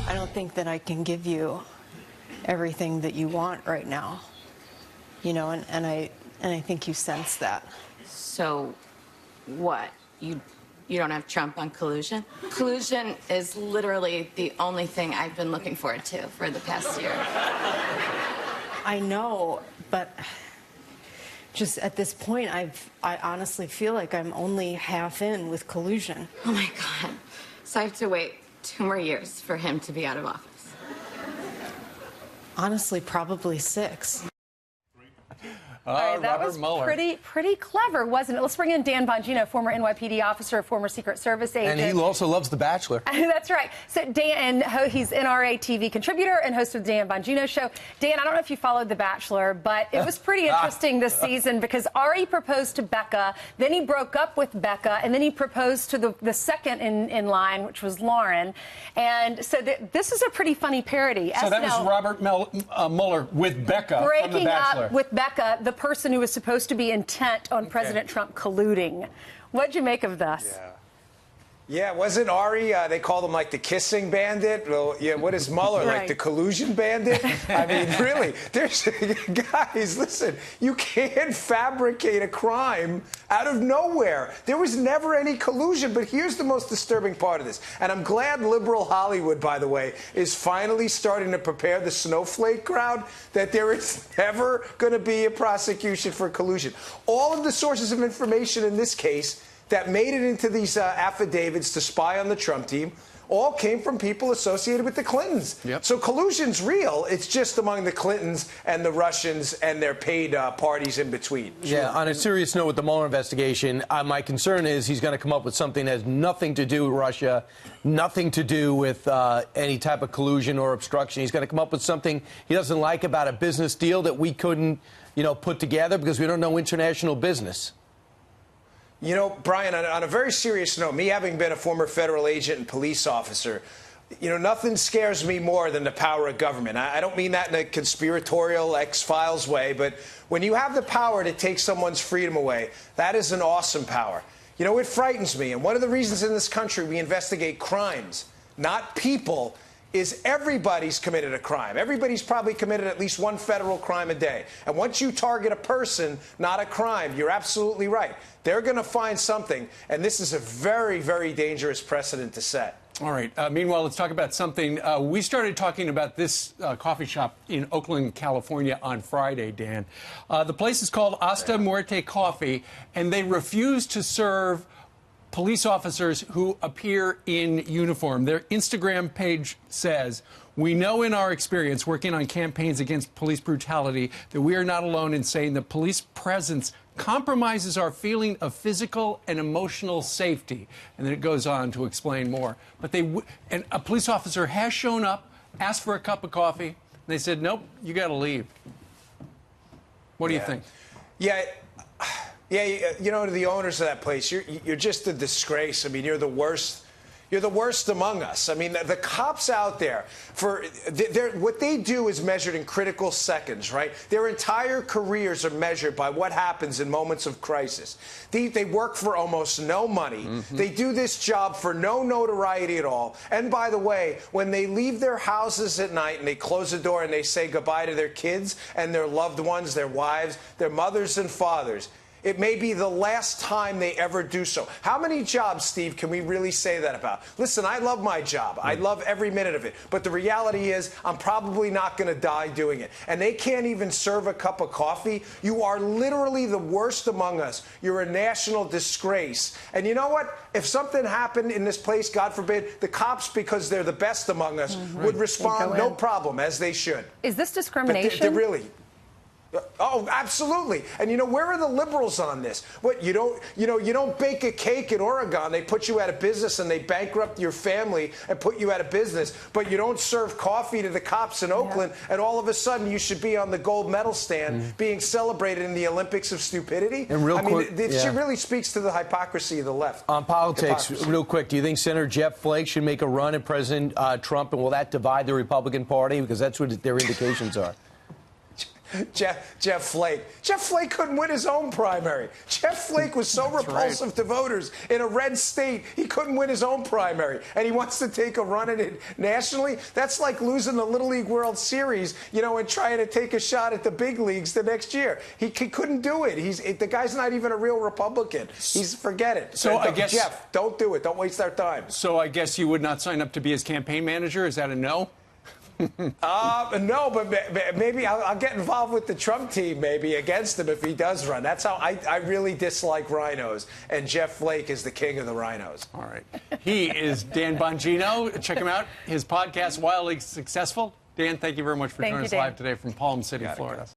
I don't think that I can give you everything that you want right now, you know, and I think you sense that. So, what? You don't have Trump on collusion? Collusion is literally the only thing I've been looking forward to for the past year. I know, but just at this point, I honestly feel like I'm only half in with collusion. Oh my God. So I have to wait 2 more years for him to be out of office. Honestly, probably 6. All right, that Robert was Mueller. pretty clever, wasn't it? Let's bring in Dan Bongino, former NYPD officer, former Secret Service agent. And he also loves The Bachelor. That's right. So Dan, he's NRA TV contributor and host of the Dan Bongino Show. Dan, I don't know if you followed The Bachelor, but it was pretty interesting this season because Ari proposed to Becca, then he broke up with Becca, and then he proposed to the second in line, which was Lauren. And so this is a pretty funny parody. So that was Robert Mueller with Becca from The breaking Bachelor. up with Becca, the person who was supposed to be intent on President Trump colluding. What'd you make of this? Yeah, wasn't Ari, they called him like the kissing bandit? Well, yeah, what is Mueller, like the collusion bandit? I mean, really, there's, guys, listen, you can't fabricate a crime out of nowhere. There was never any collusion, but here's the most disturbing part of this. And I'm glad liberal Hollywood, by the way, is finally starting to prepare the snowflake crowd that there is never going to be a prosecution for collusion. All of the sources of information in this case that made it into these affidavits to spy on the Trump team all came from people associated with the Clintons. So collusion's real. It's just among the Clintons and the Russians and their paid parties in between. Yeah, on a serious note with the Mueller investigation, my concern is he's going to come up with something that has nothing to do with Russia, nothing to do with any type of collusion or obstruction. He's going to come up with something he doesn't like about a business deal that we couldn't, put together because we don't know international business. You know, Brian, on a very serious note, me having been a former federal agent and police officer, nothing scares me more than the power of government. I don't mean that in a conspiratorial X-Files way, but when you have the power to take someone's freedom away, that is an awesome power. It frightens me. And one of the reasons in this country we investigate crimes, not people, is everybody's committed a crime. Everybody's probably committed at least one federal crime a day. And once you target a person, not a crime, you're absolutely right. They're going to find something. And this is a very, very dangerous precedent to set. All right. Meanwhile, let's talk about something. We started talking about this coffee shop in Oakland, California on Friday, Dan. The place is called Hasta Muerte Coffee, and they refuse to serve police officers who appear in uniform. Their Instagram page says, "We know in our experience working on campaigns against police brutality that we are not alone in saying that police presence compromises our feeling of physical and emotional safety." And then it goes on to explain more. But and a police officer has shown up, asked for a cup of coffee, and they said, "Nope, you got to leave." What do you think? Yeah, to the owners of that place, you're just a disgrace. I mean, you're the worst. You're the worst among us. I mean, the cops out there, what they do is measured in critical seconds, right? Their entire careers are measured by what happens in moments of crisis. They work for almost no money. They do this job for no notoriety at all. And by the way, when they leave their houses at night and they close the door and they say goodbye to their kids and their loved ones, their wives, their mothers and fathers, it may be the last time they ever do so. How many jobs, Steve, can we really say that about? Listen, I love my job. I love every minute of it. But the reality is I'm probably not going to die doing it. And they can't even serve a cup of coffee. You are literally the worst among us. You're a national disgrace. And you know what? If something happened in this place, God forbid, the cops, because they're the best among us, would respond no problem, as they should. Is this discrimination? But they're really... Oh, absolutely. And where are the liberals on this? What, you don't bake a cake in Oregon. They put you out of business and they bankrupt your family and put you out of business. But you don't serve coffee to the cops in Oakland, and all of a sudden you should be on the gold medal stand being celebrated in the Olympics of stupidity. And it really speaks to the hypocrisy of the left. On politics, real quick, do you think Senator Jeff Flake should make a run at President Trump, and will that divide the Republican Party? Because that's what their indications are. Jeff Flake. Jeff Flake couldn't win his own primary. Jeff Flake was so repulsive to voters in a red state, he couldn't win his own primary. And he wants to take a run at it nationally. That's like losing the Little League World Series, and trying to take a shot at the big leagues the next year. He couldn't do it. The guy's not even a real Republican. Forget it. So I guess, Jeff, don't do it. Don't waste our time. So I guess you would not sign up to be his campaign manager? Is that a no? No, but maybe I'll get involved with the Trump team, maybe against him if he does run. That's how I really dislike rhinos, and Jeff Flake is the king of the rhinos. All right. He is Dan Bongino. Check him out. His podcast, Wildly Successful. Dan, thank you very much for joining us live today from Palm City, Florida.